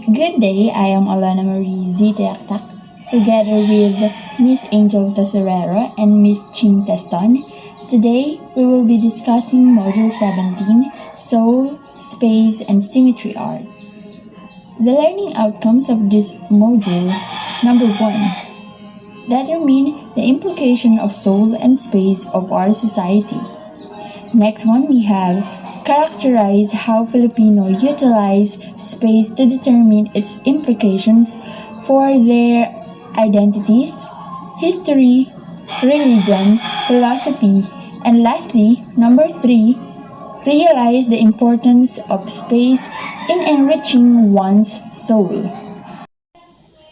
Good day, I am Alona Tayactac, together with Miss Angel Tesorero and Miss Ching Teston. Today, we will be discussing Module 17, Soul, Space, and Symmetry Art. The learning outcomes of this module, number 1, determine the implication of soul and space of our society. Next one, we have characterize how Filipino utilize space to determine its implications for their identities, history, religion, philosophy, and lastly, number 3, realize the importance of space in enriching one's soul.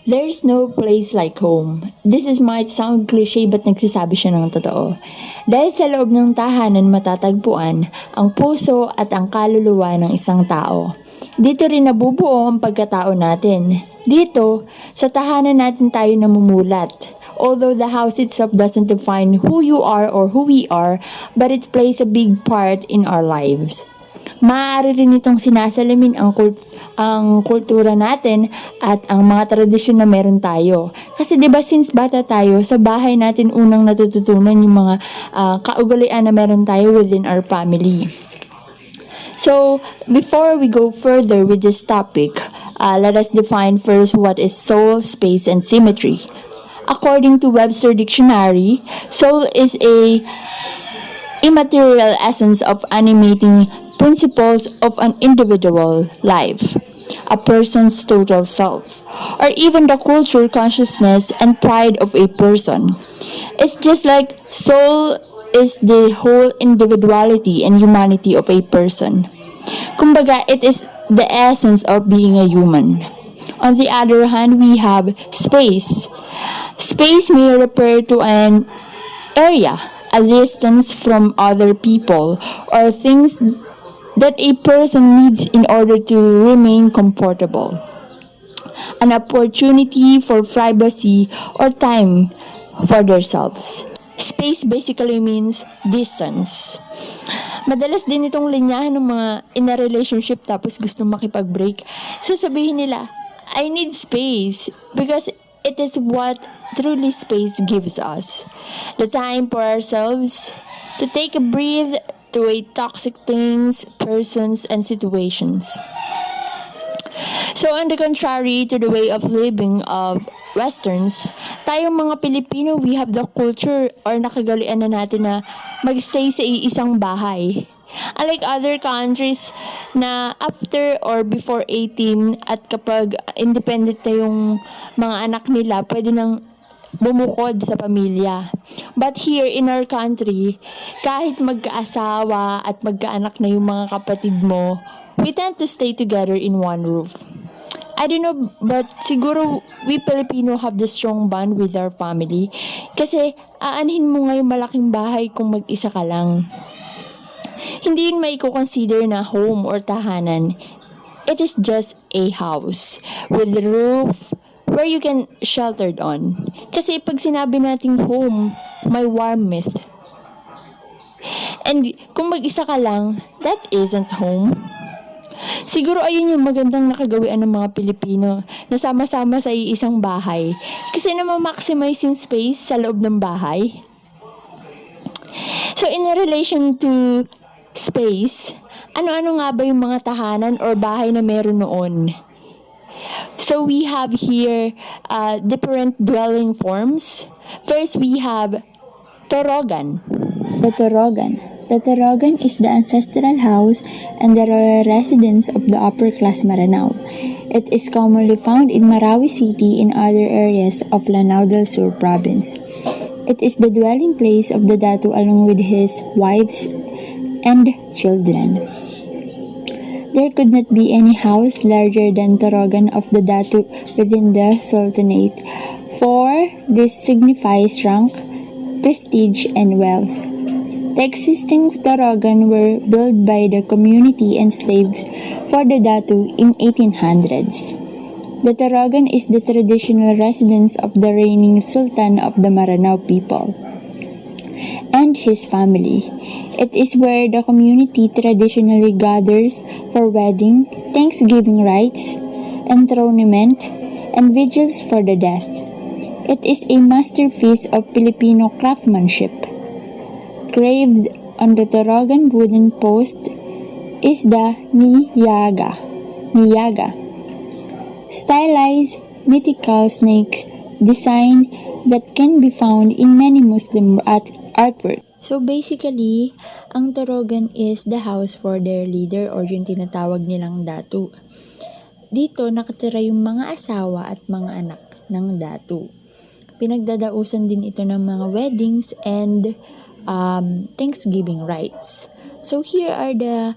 There is no place like home. This might sound cliche but nagsasabi siya ng totoo. Dahil sa loob ng tahanan matatagpuan ang puso at ang kaluluwa ng isang tao. Dito rin nabubuo ang pagkatao natin. Dito, sa tahanan natin tayo namumulat. Although the house itself doesn't define who you are or who we are, but it plays a big part in our lives. Maaari rin itong sinasalamin ang kultura natin at ang mga tradisyon na meron tayo. Kasi 'di ba since bata tayo, sa bahay natin unang natututunan yung mga kaugalian na meron tayo within our family. So, before we go further with this topic, let us define first what is soul, space, and symmetry. According to Webster Dictionary, soul is a immaterial essence of animating principles of an individual life, a person's total self, or even the culture, consciousness, and pride of a person. It's just like soul is the whole individuality and humanity of a person. Kumbaga, it is the essence of being a human. On the other hand, we have space. Space may refer to an area, a distance from other people, or things that a person needs in order to remain comfortable. An opportunity for privacy or time for themselves. Space basically means distance. Madalas din itong linyahan ng mga in a relationship tapos gusto makipag-break. Sasabihin nila, I need space because it is what truly space gives us. The time for ourselves to take a breath, to away toxic things, persons, and situations. So on the contrary to the way of living of Westerns, tayong mga Pilipino, we have the culture or nakagalian na natin na magstay sa isang bahay. Unlike other countries na after or before 18 at kapag independent na yung mga anak nila, pwede nang bumukod sa pamilya. But here in our country, kahit magkaasawa at magkaanak na yung mga kapatid mo, we tend to stay together in one roof. I don't know, but siguro we Filipino have the strong bond with our family kasi aanhin mo nga yung malaking bahay kung mag-isa ka lang. Hindi yun may consider na home or tahanan. It is just a house with a roof where you can sheltered on. Kasi pag sinabi nating home, may warmth. And kung mag-isa ka lang, that isn't home. Siguro ayun yung magandang nakagawian ng mga Pilipino na sama-sama sa isang bahay. Kasi na-maximize yung space sa loob ng bahay. So in relation to space, ano-ano nga ba yung mga tahanan or bahay na meron noon? So we have here different dwelling forms. First, we have Torogan. The Torogan is the ancestral house and the royal residence of the upper-class Maranao. It is commonly found in Marawi City and other areas of Lanao del Sur province. It is the dwelling place of the Datu along with his wives and children. There could not be any house larger than Torogan of the Datu within the Sultanate, for this signifies rank, prestige, and wealth. The existing Torogan were built by the community enslaved for the Datu in 1800s. The Torogan is the traditional residence of the reigning Sultan of the Maranao people and his family. It is where the community traditionally gathers for wedding, Thanksgiving rites, enthronement, and vigils for the death. It is a masterpiece of Filipino craftsmanship. Carved on the Torogan wooden post is the Niyaga, stylized mythical snake design that can be found in many Muslim artwork. So basically, ang Torogan is the house for their leader or yung tinatawag nilang datu. Dito nakatira yung mga asawa at mga anak ng datu. Pinagdadausan din ito ng mga weddings and Thanksgiving rites. So here are the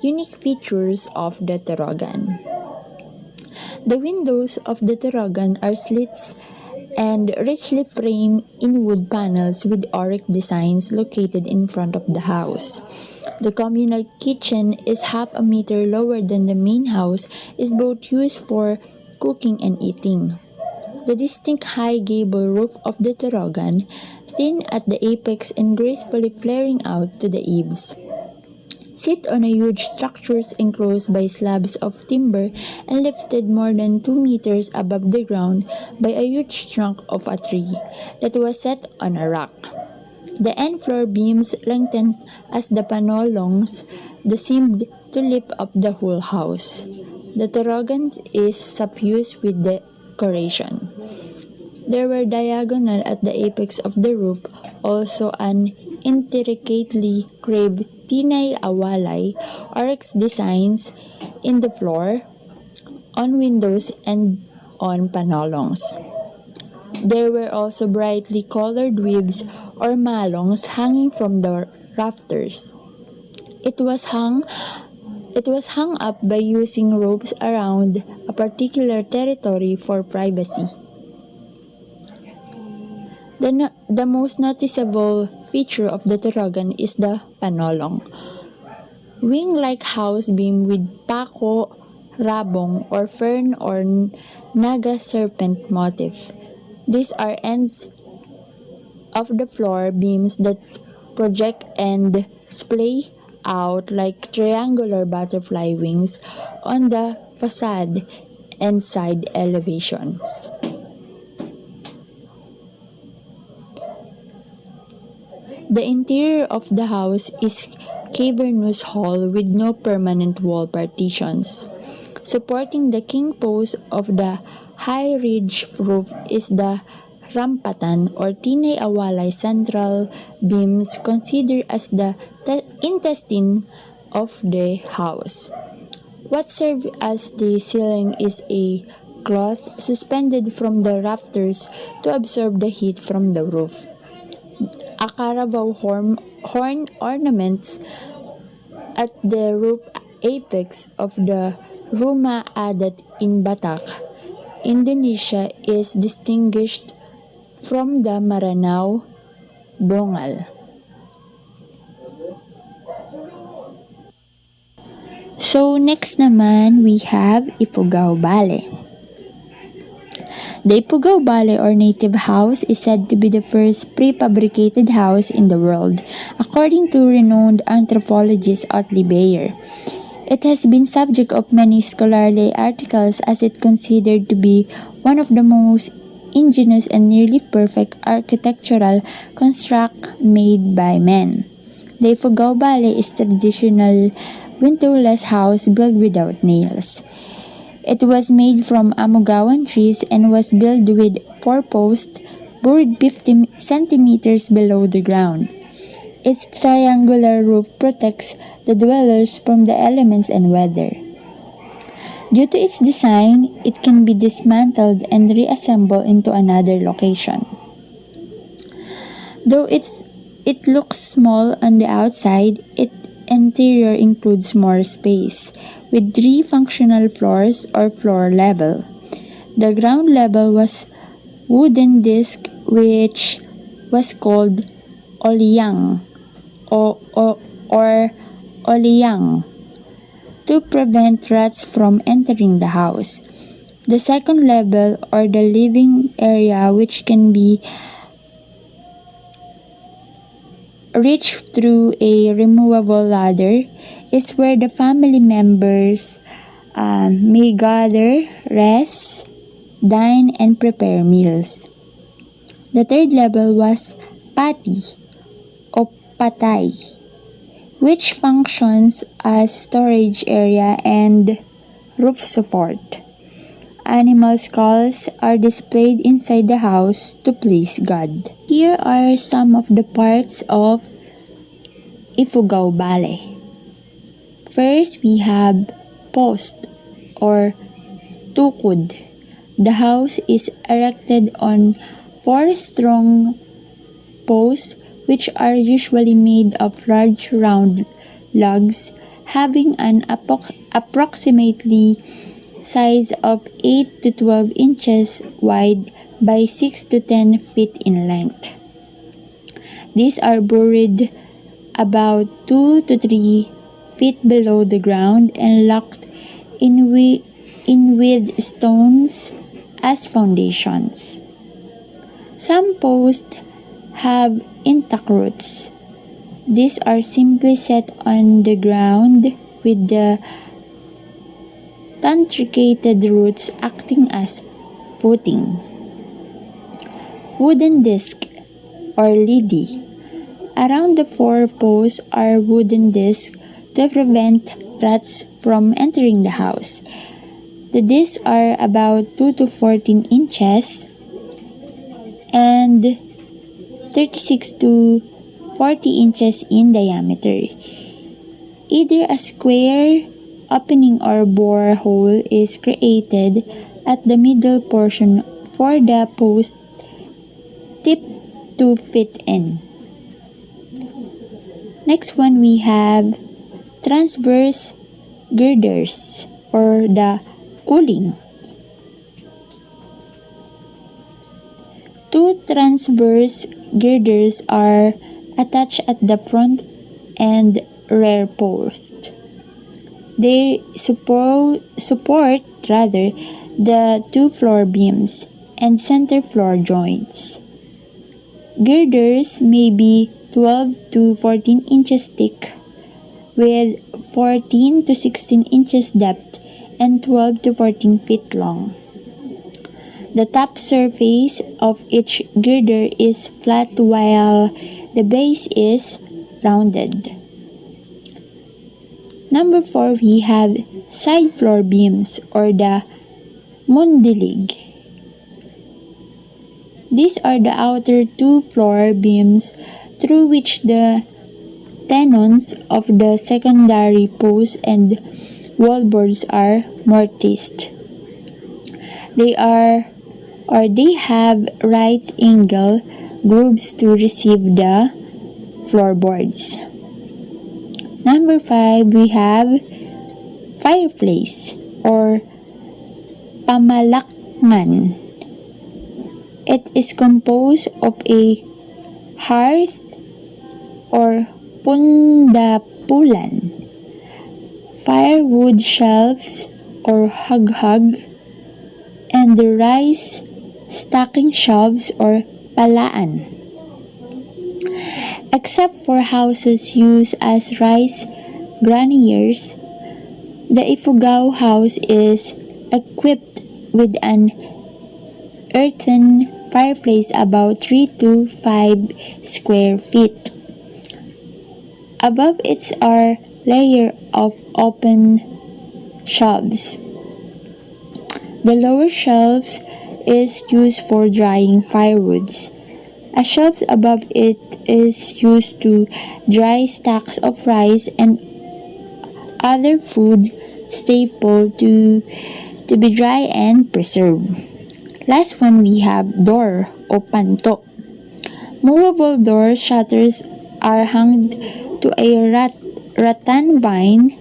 unique features of the Torogan. The windows of the Torogan are slits and richly framed in wood panels with Auric designs located in front of the house. The communal kitchen is half a meter lower than the main house, is both used for cooking and eating. The distinct high gable roof of the Torogan, thin at the apex and gracefully flaring out to the eaves, sit on a huge structures enclosed by slabs of timber and lifted more than 2 meters above the ground by a huge trunk of a tree that was set on a rock. The end floor beams lengthened as the panolongs that seemed to lift up the whole house. The Torogan is suffused with decoration. There were diagonal at the apex of the roof, also an intricately carved tinay awalay oryx designs in the floor, on windows, and on panolongs. There were also brightly colored weaves or malongs hanging from the rafters. It was hung up by using ropes around a particular territory for privacy. The most noticeable feature of the Torogan is the panolong. Wing-like house beam with pako, rabong, or fern or naga serpent motif. These are ends of the floor beams that project and splay out like triangular butterfly wings on the facade and side elevations. The interior of the house is cavernous hall with no permanent wall partitions. Supporting the king post of the high ridge roof is the rampatan or tinay awalay central beams considered as the intestine of the house. What serves as the ceiling is a cloth suspended from the rafters to absorb the heat from the roof. A carabao horn ornaments at the roof apex of the Rumah Adat in Batak, Indonesia is distinguished from the Maranao Dongal. So next naman we have Ifugao Bale. The Ifugao Bale or native house is said to be the first prefabricated house in the world, according to renowned anthropologist Otley Beyer. It has been subject of many scholarly articles as it considered to be one of the most ingenious and nearly perfect architectural construct made by men. The Ifugao Bale is traditional windowless house built without nails. It was made from amugawan trees and was built with 4 posts buried 50 centimeters below the ground. Its triangular roof protects the dwellers from the elements and weather. Due to its design, it can be dismantled and reassembled into another location. Though it looks small on the outside, its interior includes more space, with 3 functional floors or floor level. The ground level was wooden disc which was called oliyang or oliyang to prevent rats from entering the house. The second level or the living area, which can be reached through a removable ladder, is where the family members may gather, rest, dine, and prepare meals. The third level was pati o patay, which functions as storage area and roof support. Animal skulls are displayed inside the house to please God. Here are some of the parts of Ifugao Bale. First, we have post or tukod. The house is erected on 4 strong posts, which are usually made of large round logs having an approximately size of 8 to 12 inches wide by 6 to 10 feet in length. These are buried about 2 to 3 feet below the ground and locked in with stones as foundations. Some posts have intact roots. These are simply set on the ground with the truncated roots acting as footing. Wooden disc or lidi. Around the 4 posts are wooden discs to prevent rats from entering the house. The discs are about 2 to 14 inches and 36 to 40 inches in diameter. Either a square opening or bore hole is created at the middle portion for the post tip to fit in. Next one, we have transverse girders or the cooling. 2 transverse girders are attached at the front and rear post. They support the 2 floor beams and center floor joints. Girders may be 12 to 14 inches thick with 14 to 16 inches depth and 12 to 14 feet long. The top surface of each girder is flat while the base is rounded. Number 4, we have side floor beams or the mundilig. These are the outer 2 floor beams through which the tenons of the secondary posts and wallboards are mortised. They have right angle grooves to receive the floorboards. Number 5, we have fireplace or pamalakman. It is composed of a hearth or pundapulan, firewood shelves or hug, and the rice stacking shelves or palaan. Except for houses used as rice granaries, the Ifugao house is equipped with an earthen fireplace about 3 to 5 square feet. Above it are layer of open shelves. The lower shelf is used for drying firewoods. A shelf above it is used to dry stacks of rice and other food staple to be dry and preserved. Last one, we have door o panto. Movable door shutters are hung to a rattan vine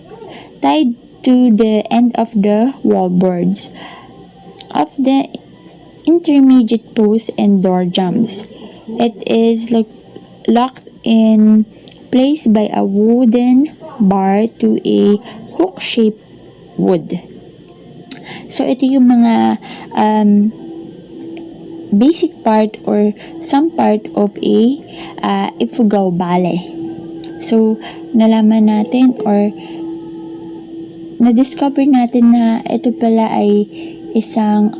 tied to the end of the wallboards of the intermediate posts and door jambs. It is locked in place by a wooden bar to a hook-shaped wood. So, ito yung mga basic part or some part of a Ifugao Bale. So, nalaman natin or na-discover natin na ito pala ay isang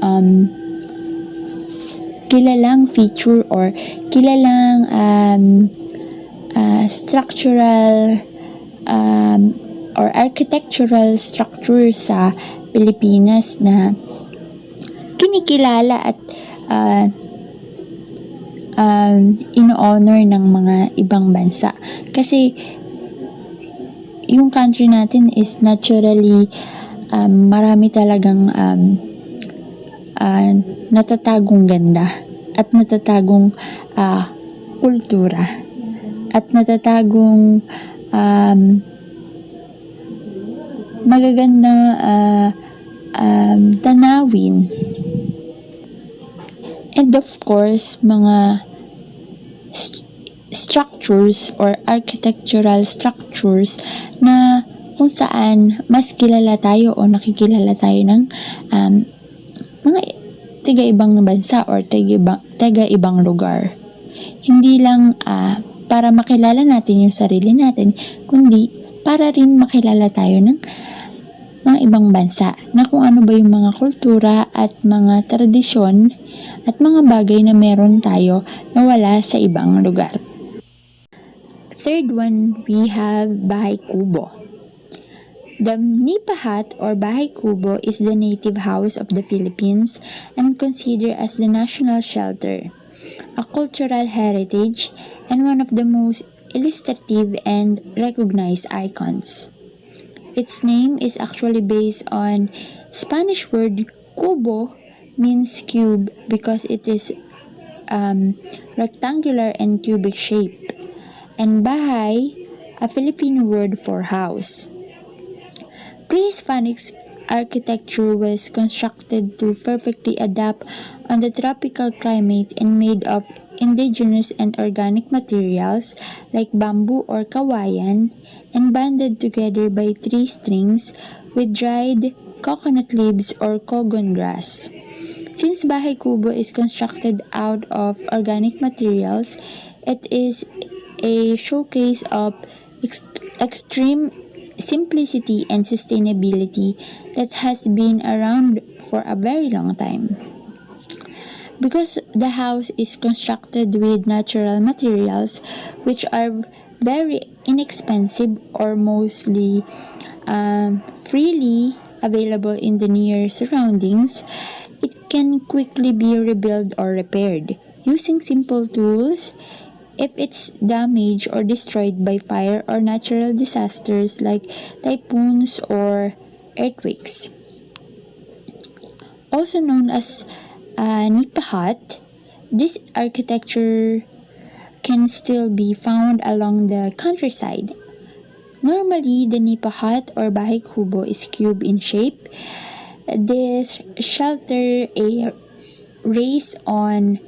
kilalang feature or kilalang structural or architectural structure sa Pilipinas na kinikilala at ino-honor ng mga ibang bansa. Kasi yung country natin is naturally marami talagang natatagong ganda at natatagong kultura at natatagong magagandang tanawin. And of course, mga structures or architectural structures na kung saan mas kilala tayo o nakikilala tayo ng mga taga-ibang bansa or taga-ibang lugar. Hindi lang para makilala natin yung sarili natin, kundi para rin makilala tayo ng mga ibang bansa na kung ano ba yung mga kultura at mga tradisyon at mga bagay na meron tayo na wala sa ibang lugar. Third one, we have bahay kubo. The nipa hut or bahay kubo is the native house of the Philippines and considered as the national shelter, a cultural heritage, and one of the most illustrative and recognized icons. Its name is actually based on Spanish word cubo, means cube because it is rectangular and cubic shape, and bahay, a Filipino word for house. Pre-Hispanic architecture was constructed to perfectly adapt on the tropical climate and made of indigenous and organic materials like bamboo or kawayan and banded together by tree strings with dried coconut leaves or kogon grass. Since bahay kubo is constructed out of organic materials, it is a showcase of extreme simplicity and sustainability that has been around for a very long time. Because the house is constructed with natural materials which are very inexpensive or mostly freely available in the near surroundings, it can quickly be rebuilt or repaired using simple tools if it's damaged or destroyed by fire or natural disasters like typhoons or earthquakes. Also known as nipa hut, this architecture can still be found along the countryside. Normally, the nipa hut or bahay kubo is cube in shape. This shelter a raised on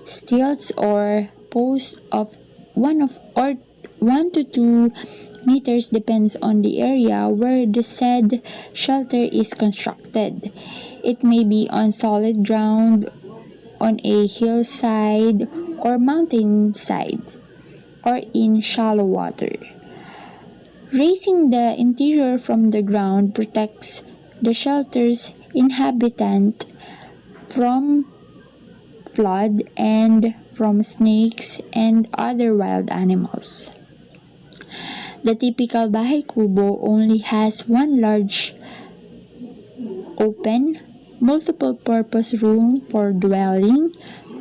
stilts or posts of 1 to 2 meters depends on the area where the said shelter is constructed. It may be on solid ground, on a hillside or mountainside, or in shallow water. Raising the interior from the ground protects the shelter's inhabitant from flood and from snakes and other wild animals. The typical bahay kubo only has one large open, multiple-purpose room for dwelling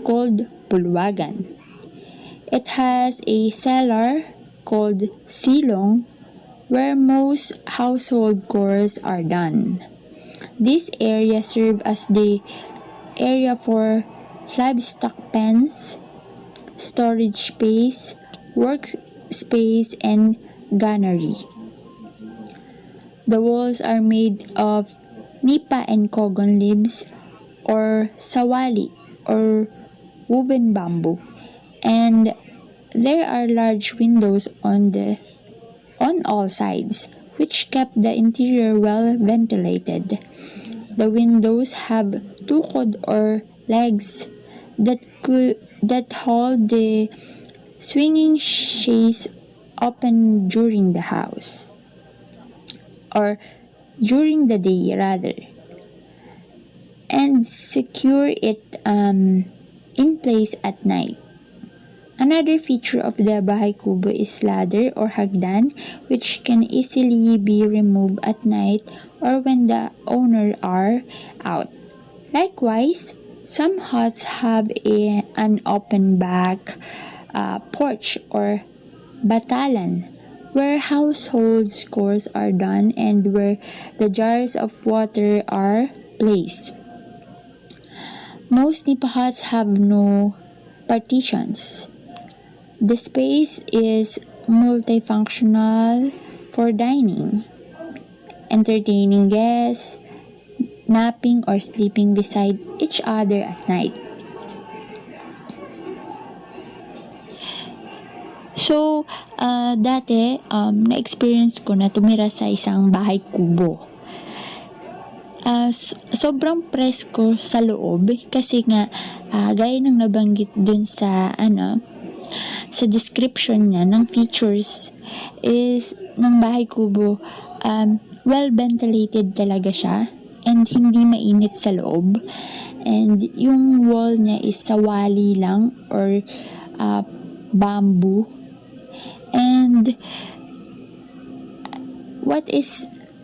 called bulwagan. It has a cellar called silong where most household chores are done. This area serves as the area for livestock pens, storage space, workspace, and gunnery. The walls are made of nipa and kogon leaves or sawali or woven bamboo, and there are large windows on all sides, which kept the interior well ventilated. The windows have tukod or legs that hold the swinging shades open during the house or during the day rather, and secure it in place at night. Another feature of the bahay kubo is ladder or hagdan, which can easily be removed at night or when the owner are out. Likewise, some huts have an open back porch or batalan, where household chores are done and where the jars of water are placed. Most nipa huts have no partitions. The space is multifunctional for dining, entertaining guests, napping or sleeping beside each other at night. So, dati, na-experience ko na tumira sa isang bahay kubo. Sobrang presko sa loob kasi nga, gaya ng nabanggit dun sa description niya ng features is ng bahay kubo, well ventilated talaga siya and hindi mainit sa loob. And yung wall niya is sawali lang or bamboo. And what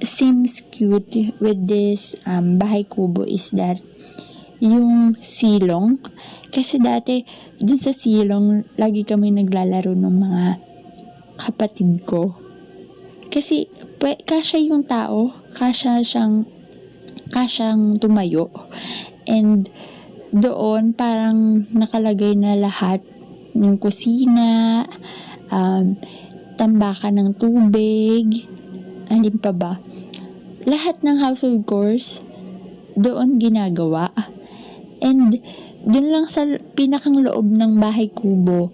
seems cute with this bahay kubo is that yung silong, kasi dati dun sa silong lagi kami naglalaro ng mga kapatid ko, kasi kasya yung tao, kasyang tumayo, and doon parang nakalagay na lahat ng kusina, tambakan ng tubig, alin pa ba, lahat ng household chores doon ginagawa. And dun lang sa pinakang loob ng bahay kubo,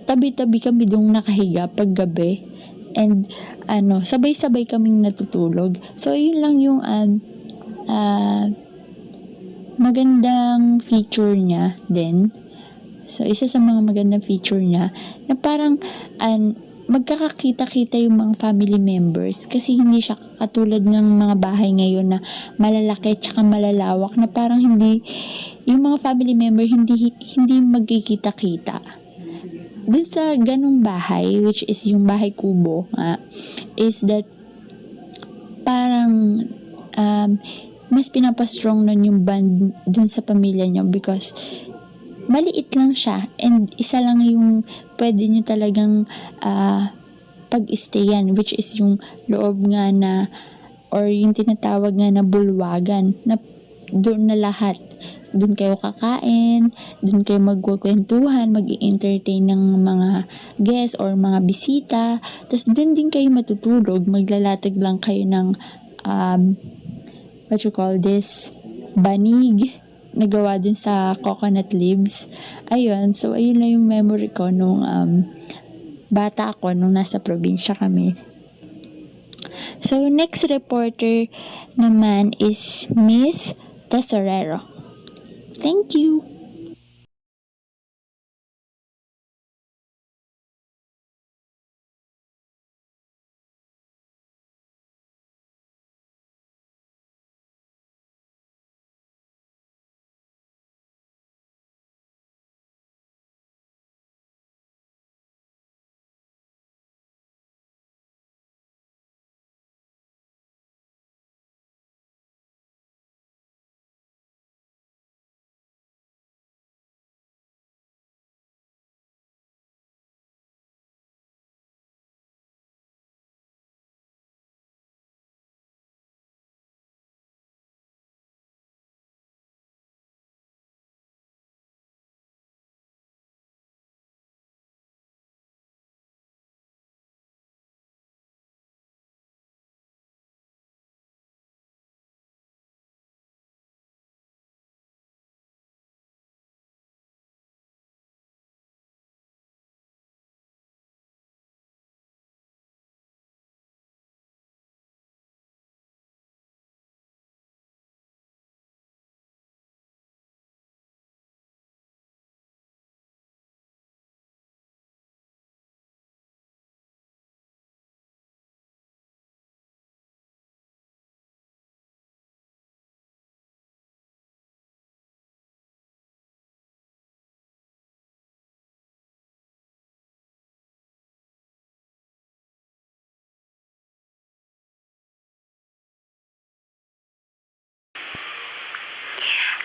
tabi-tabi kami doon nakahiga pag gabi, and sabay-sabay kaming natutulog. So yun lang yung magandang feature niya din. So isa sa mga magandang feature niya na parang magkakakita-kita yung mga family members, kasi hindi siya katulad ng mga bahay ngayon na malalaki tsaka malalawak na parang hindi yung mga family member hindi magkikita-kita. Dun sa ganung bahay, which is yung bahay kubo is that parang mas pinapastrong nun yung bond dun sa pamilya niyo because maliit lang siya and isa lang yung pwede nyo talagang pag-stayan, which is yung loob nga na or yung tinatawag nga na bulwagan na doon na lahat. Doon kayo kakain, doon kayo magkukwentuhan, mag-entertain ng mga guests or mga bisita, tapos doon din kayo matutulog, maglalatag lang kayo ng what you call this, banig nagawa din sa coconut leaves. Ayun, so ayun lang yung memory ko nung bata ako nung nasa probinsya kami. So next reporter naman is Miss Tesorero. Thank you.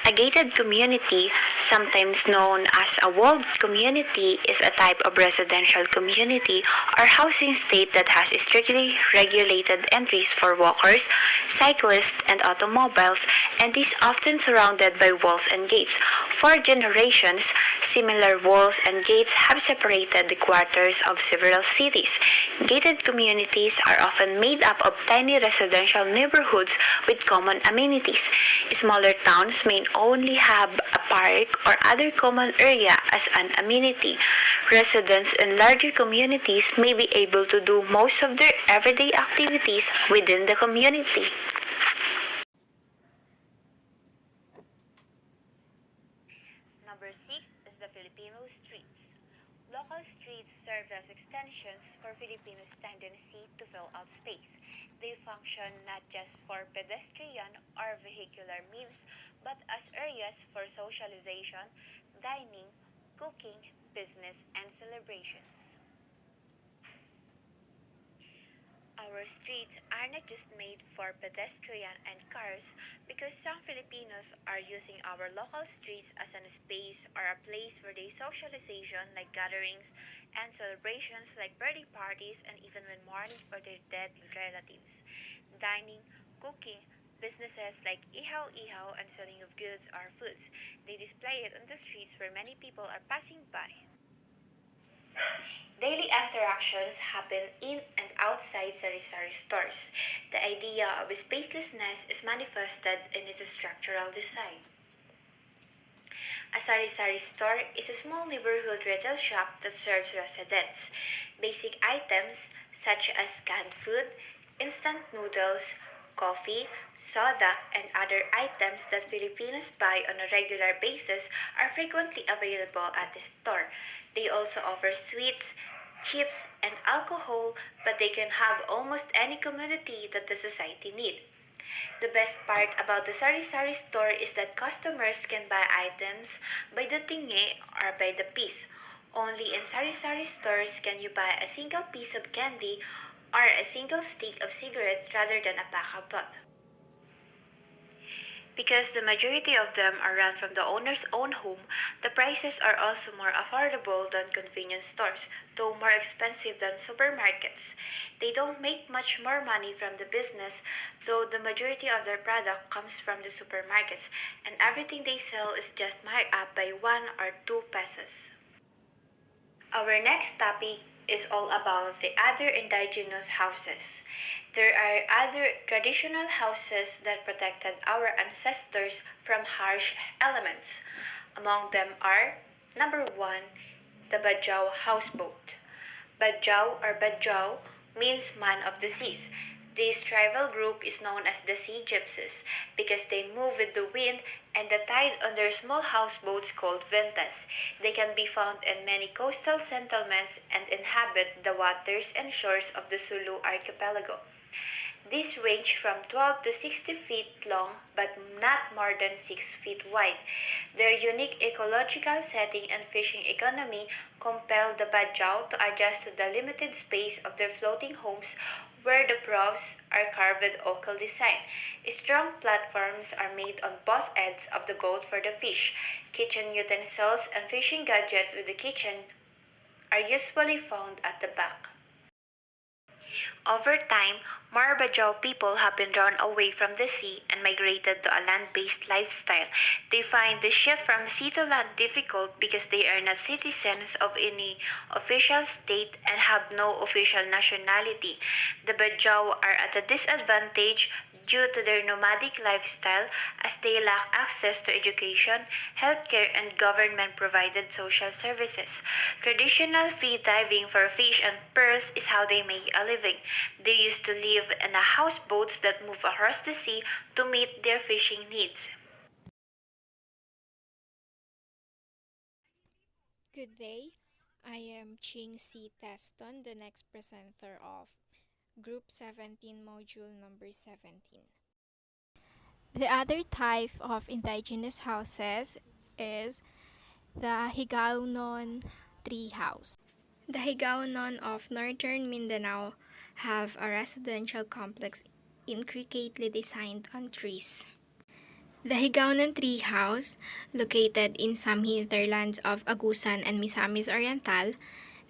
A gated community, sometimes known as a walled community, is a type of residential community or housing state that has strictly regulated entries for walkers, cyclists, and automobiles, and is often surrounded by walls and gates. For generations, similar walls and gates have separated the quarters of several cities. Gated communities are often made up of tiny residential neighborhoods with common amenities. Smaller towns may only have a park or other common area as an amenity. Residents in larger communities may be able to do most of their everyday activities within the community. Number 6 is the Filipino streets. Local streets serve as extensions for Filipinos' tendency to fill out space. They function not just for pedestrian or vehicular means, but as areas for socialization, dining, cooking, business, and celebrations. Our streets are not just made for pedestrian and cars because some Filipinos are using our local streets as a space or a place for their socialization like gatherings and celebrations like birthday parties and even when mourning for their dead relatives. Dining, cooking, businesses like ihaw-ihaw and selling of goods or foods. They display it on the streets where many people are passing by. Daily interactions happen in and outside sari-sari stores. The idea of spacelessness is manifested in its structural design. A sari-sari store is a small neighborhood retail shop that serves residents. Basic items such as canned food, instant noodles, coffee, soda, and other items that Filipinos buy on a regular basis are frequently available at the store. They also offer sweets, chips, and alcohol, but they can have almost any commodity that the society needs. The best part about the sari-sari store is that customers can buy items by the tinge or by the piece. Only in sari-sari stores can you buy a single piece of candy or a single stick of cigarettes rather than a pack of both. Because the majority of them are run from the owner's own home, the prices are also more affordable than convenience stores, though more expensive than supermarkets. They don't make much more money from the business, though the majority of their product comes from the supermarkets, and everything they sell is just marked up by 1 or 2 pesos. Our next topic is all about the other indigenous houses. There are other traditional houses that protected our ancestors from harsh elements. Among them are number 1, the Bajau houseboat. Bajau or Bajau means man of the seas. This tribal group is known as the Sea Gypsies because they move with the wind and the tide on their small houseboats called ventas. They can be found in many coastal settlements and inhabit the waters and shores of the Sulu archipelago. These range from 12 to 60 feet long but not more than 6 feet wide. Their unique ecological setting and fishing economy compel the Bajau to adjust to the limited space of their floating homes where the prows are carved with ocal design. Strong platforms are made on both ends of the boat for the fish. Kitchen utensils and fishing gadgets with the kitchen are usually found at the back. Over time, more Bajau people have been drawn away from the sea and migrated to a land-based lifestyle. They find the shift from sea to land difficult because they are not citizens of any official state and have no official nationality. The Bajau are at a disadvantage due to their nomadic lifestyle as they lack access to education, healthcare, and government-provided social services. Traditional free diving for fish and pearls is how they make a living. They used to live in a houseboats that move across the sea to meet their fishing needs. Good day. I am Ching C. Teston, the next presenter of Group 17, Module number 17. The other type of indigenous houses is the Higaonon tree house. The Higaonon of northern Mindanao have a residential complex intricately designed on trees. The Higaonon Tree House, located in some hinterlands of Agusan and Misamis Oriental,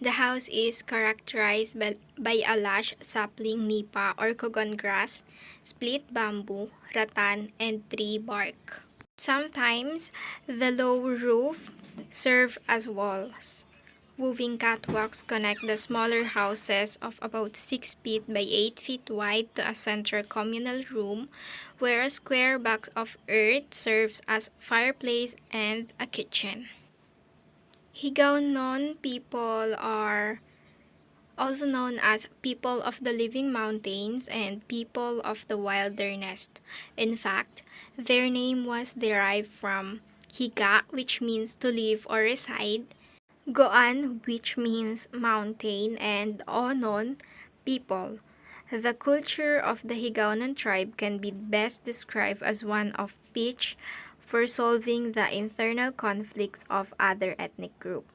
the house is characterized by a lush sapling nipa or kogon grass, split bamboo, rattan, and tree bark. Sometimes, the low roof serves as walls. Moving catwalks connect the smaller houses of about 6 feet by 8 feet wide to a central communal room where a square box of earth serves as fireplace and a kitchen. Higaonon people are also known as people of the living mountains and people of the wilderness. In fact, their name was derived from Higa, which means to live or reside, Goan, which means mountain, and Onon, people. The culture of the Higaonon tribe can be best described as one of peace for solving the internal conflicts of other ethnic groups.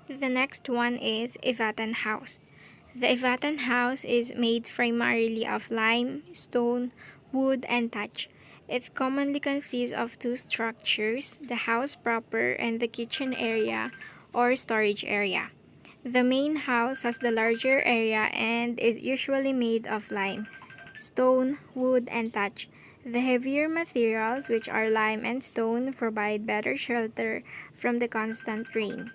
The next one is Ivatan House. The Ivatan House is made primarily of lime, stone, wood, and thatch. It commonly consists of two structures, the house proper and the kitchen area or storage area. The main house has the larger area and is usually made of lime, stone, wood, and thatch. The heavier materials, which are lime and stone, provide better shelter from the constant rain.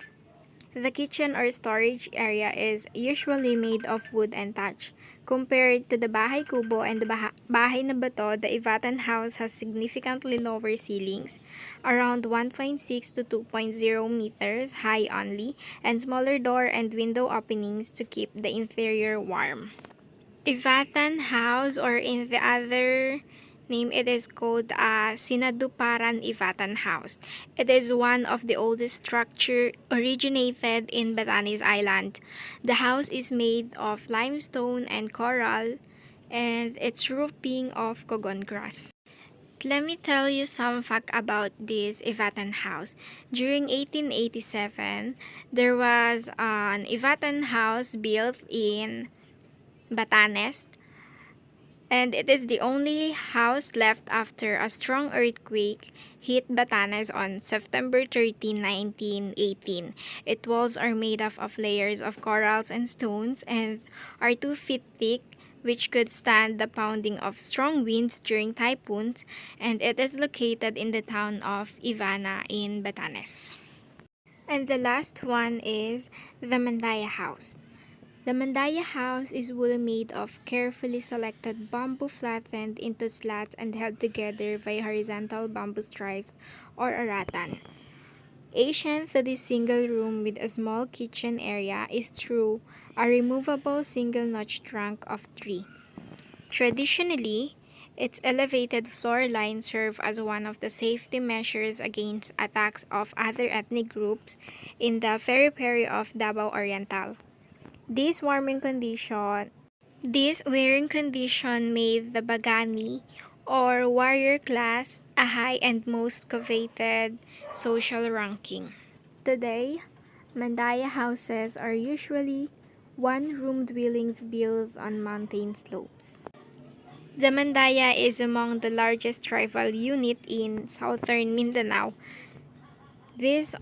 The kitchen or storage area is usually made of wood and thatch. Compared to the bahay kubo and the bahay na bato, the Ivatan house has significantly lower ceilings, around 1.6 to 2.0 meters high only, and smaller door and window openings to keep the interior warm. Ivatan house, or in the other name, it is called Sinaduparan Ivatan House. It is one of the oldest structure originated in Batanes Island. The house is made of limestone and coral, and its roofing of kogon grass. Let me tell you some fact about this Ivatan house. During 1887, there was an Ivatan house built in Batanes, and it is the only house left after a strong earthquake hit Batanes on September 13, 1918. Its walls are made up of layers of corals and stones and are 2 feet thick, which could stand the pounding of strong winds during typhoons, and it is located in the town of Ivana in Batanes. And the last one is the Mandaya House. The Mandaya house is woolly made of carefully selected bamboo flattened into slats and held together by horizontal bamboo stripes or a rattan. Ancient to this single room with a small kitchen area is through a removable single-notch trunk of tree. Traditionally, its elevated floor line served as one of the safety measures against attacks of other ethnic groups in the periphery of Davao Oriental. This wearing condition made the Bagani or warrior class a high and most coveted social ranking. Today, Mandaya houses are usually one-room dwellings built on mountain slopes. The Mandaya is among the largest tribal unit in southern Mindanao. These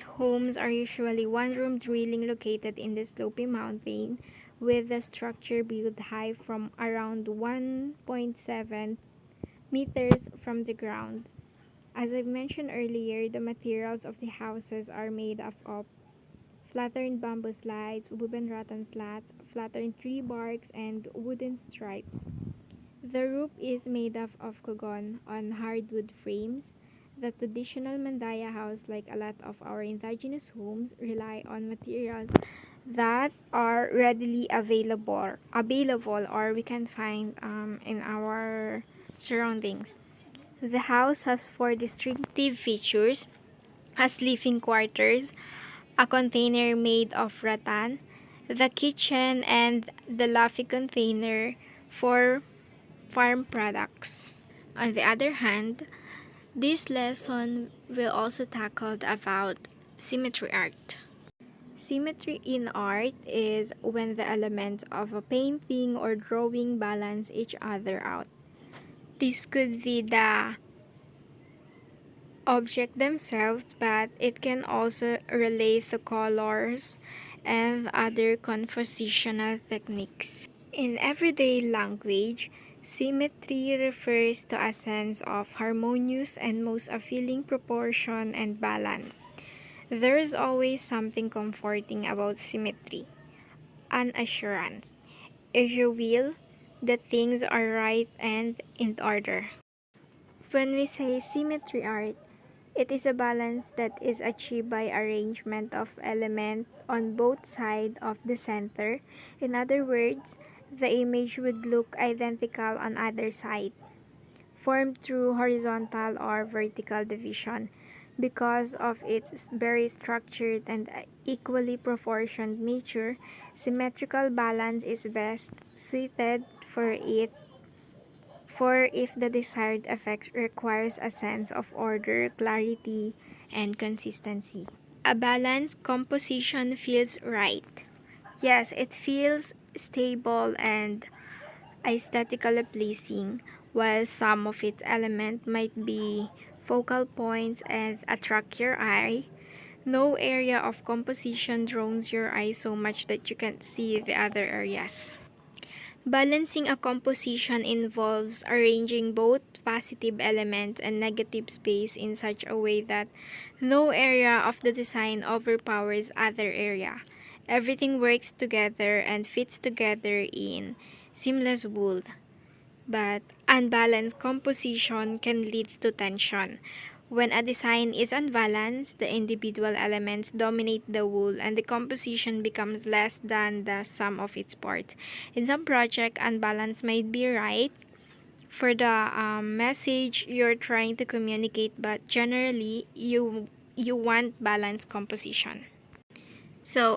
homes are usually one-room dwelling located in the slopey mountain, with the structure built high from around 1.7 meters from the ground. As I mentioned earlier, the materials of the houses are made up of flattened bamboo slides, woven rattan slats, flattened tree barks, and wooden stripes. The roof is made up of kogon on hardwood frames. The traditional Mandaya house, like a lot of our indigenous homes, rely on materials that are readily available or we can find in our surroundings. The house has 4 distinctive features: a sleeping quarters, a container made of rattan, the kitchen, and the laundry container for farm products. On the other hand, this lesson will also tackle about symmetry art. Symmetry in art is when the elements of a painting or drawing balance each other out. This could be the object themselves, but it can also relate to colors and other compositional techniques. In everyday language, symmetry refers to a sense of harmonious and most appealing proportion and balance. There is always something comforting about symmetry, an assurance, if you will, that things are right and in order. When we say symmetry art, it is a balance that is achieved by arrangement of elements on both sides of the center. In other words, the image would look identical on either side, formed through horizontal or vertical division. Because of its very structured and equally proportioned nature, symmetrical balance is best suited for if the desired effect requires a sense of order, clarity, and consistency. A balanced composition feels right. Yes, it feels stable and aesthetically pleasing, while some of its elements might be focal points and attract your eye. No area of composition draws your eye so much that you can't see the other areas. Balancing a composition involves arranging both positive elements and negative space in such a way that no area of the design overpowers other area. Everything works together and fits together in seamless wool. But unbalanced composition can lead to tension. When a design is unbalanced, the individual elements dominate the whole and the composition becomes less than the sum of its parts. In some projects, unbalance might be right for the message you're trying to communicate, but generally, you want balanced composition. So,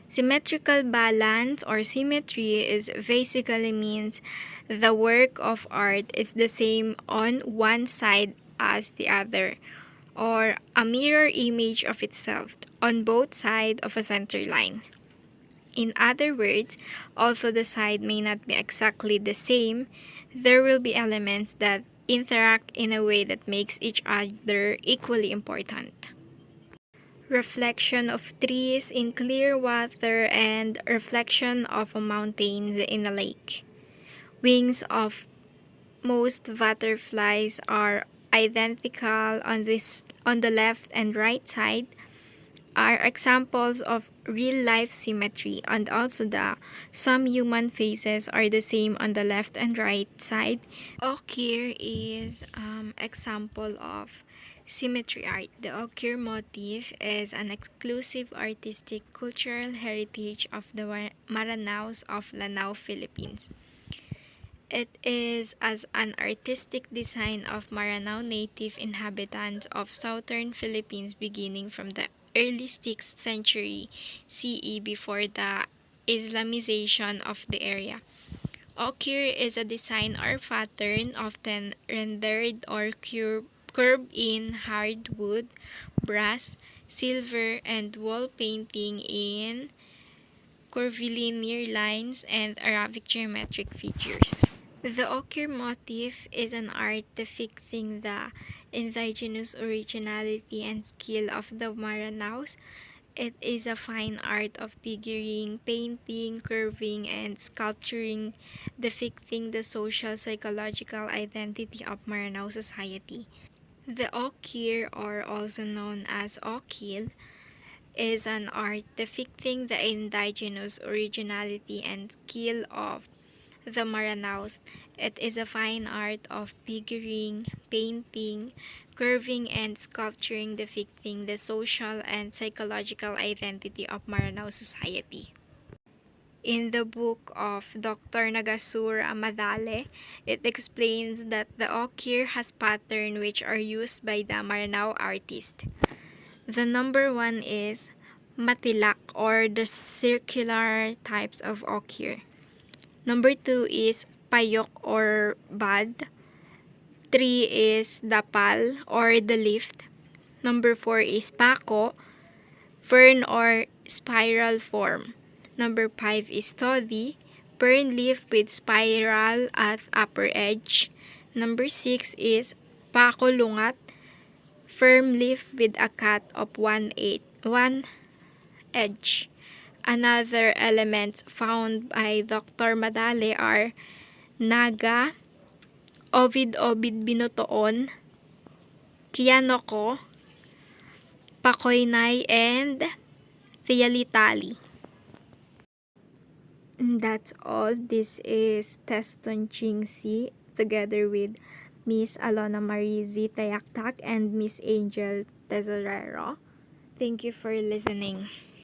symmetrical balance or symmetry is basically means the work of art is the same on one side as the other, or a mirror image of itself on both sides of a center line. In other words, although the side may not be exactly the same, there will be elements that interact in a way that makes each other equally important. Reflection of trees in clear water and reflection of mountains in a lake. Wings of most butterflies are identical on the left and right side are examples of real-life symmetry, and also some human faces are the same on the left and right side. Ochre is example of symmetry art. The ochre motif is an exclusive artistic cultural heritage of the Maranaos of Lanao, Philippines. It is as an artistic design of Maranao native inhabitants of southern Philippines beginning from the early 6th century CE before the Islamization of the area. Ochre is a design or pattern often rendered or curved in hardwood, brass, silver, and wall painting in curvilinear lines and Arabic geometric figures. The ochre motif is an art depicting the indigenous originality and skill of the Maranaos. It is a fine art of figuring, painting, curving, and sculpturing, depicting the social psychological identity of Maranao society. The ochre, or also known as okil, is an art depicting the indigenous originality and skill of the Maranaos. It is a fine art of figuring, painting, curving, and sculpturing depicting the social and psychological identity of Maranao society. In the book of Dr. Nagasur Amadale, it explains that the ochre has patterns which are used by the Maranao artist. The number one is matilak, or the circular types of ochre. Number 2 is payok or bud. 3 is dapal or the leaf. Number 4 is pako, fern or spiral form. Number 5 is toddy, fern leaf with spiral at upper edge. Number 6 is pako lungat, firm leaf with a cut of 1 edge. Another elements found by Dr. Madale are naga, ovid binutoon, kianoko, pakoynay, and thialitali. That's all. This is Teston Ching C together with Miss Alona Marizi Tayactac and Miss Angel Tesorero. Thank you for listening.